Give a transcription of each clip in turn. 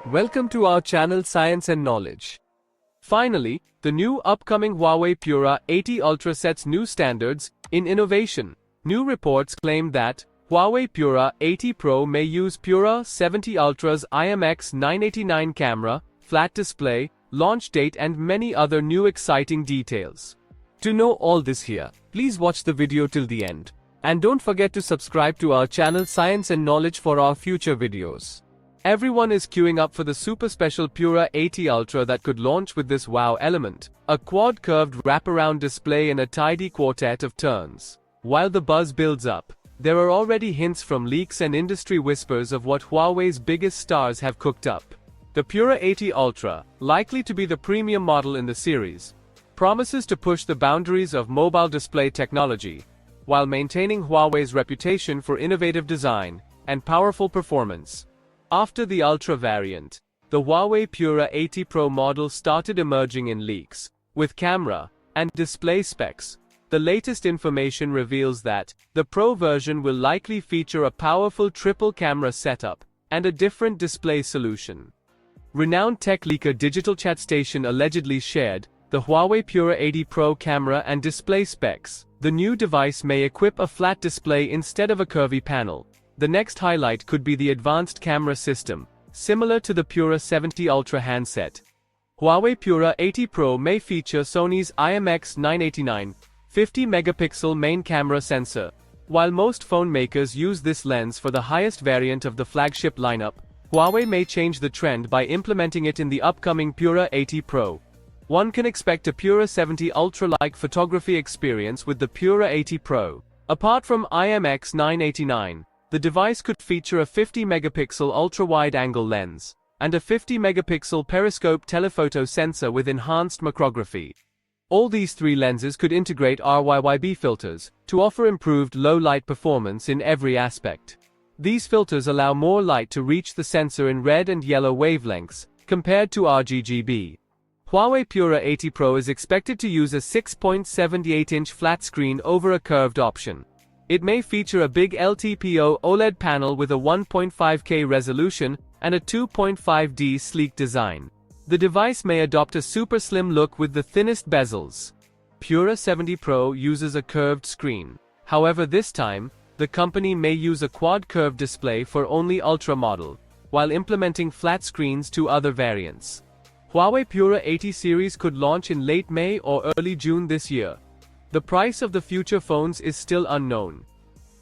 Welcome to our channel Science and Knowledge. Finally, the new upcoming Huawei Pura 80 Ultra sets new standards in innovation. New reports claim that Huawei Pura 80 Pro may use Pura 70 Ultra's IMX989 camera, flat display, launch date and many other new exciting details. To know all this here, please watch the video till the end. And don't forget to subscribe to our channel Science and Knowledge for our future videos. Everyone is queuing up for the super special Pura 80 Ultra that could launch with this wow element, a quad curved wraparound display in a tidy quartet of turns. While the buzz builds up, there are already hints from leaks and industry whispers of what Huawei's biggest stars have cooked up. The Pura 80 Ultra, likely to be the premium model in the series, promises to push the boundaries of mobile display technology, while maintaining Huawei's reputation for innovative design and powerful performance. After the Ultra variant, the Huawei Pura 80 Pro model started emerging in leaks, with camera and display specs. The latest information reveals that the Pro version will likely feature a powerful triple camera setup and a different display solution. Renowned tech leaker DigitalChatStation allegedly shared the Huawei Pura 80 Pro camera and display specs. The new device may equip a flat display instead of a curvy panel. The next highlight could be the advanced camera system, similar to the Pura 70 Ultra handset. Huawei Pura 80 Pro may feature Sony's IMX989 50-megapixel main camera sensor. While most phone makers use this lens for the highest variant of the flagship lineup, Huawei may change the trend by implementing it in the upcoming Pura 80 Pro. One can expect a Pura 70 Ultra-like photography experience with the Pura 80 Pro. Apart from IMX989, the device could feature a 50-megapixel ultra-wide-angle lens and a 50-megapixel periscope telephoto sensor with enhanced macrography. All these three lenses could integrate RYYB filters to offer improved low-light performance in every aspect. These filters allow more light to reach the sensor in red and yellow wavelengths, compared to RGB. Huawei Pura 80 Pro is expected to use a 6.78-inch flat screen over a curved option. It may feature a big LTPO OLED panel with a 1.5K resolution and a 2.5D sleek design. The device may adopt a super slim look with the thinnest bezels. Pura 70 Pro uses a curved screen. However, this time, the company may use a quad curved display for only Ultra model, while implementing flat screens to other variants. Huawei Pura 80 series could launch in late May or early June this year. The price of the future phones is still unknown.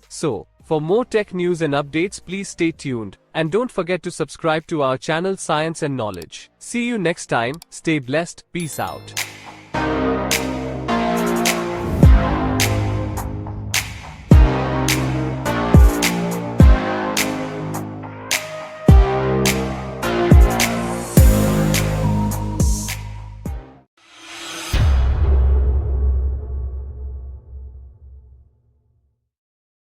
So, for more tech news and updates, please stay tuned, and don't forget to subscribe to our channel Science and Knowledge. See you next time, stay blessed, peace out.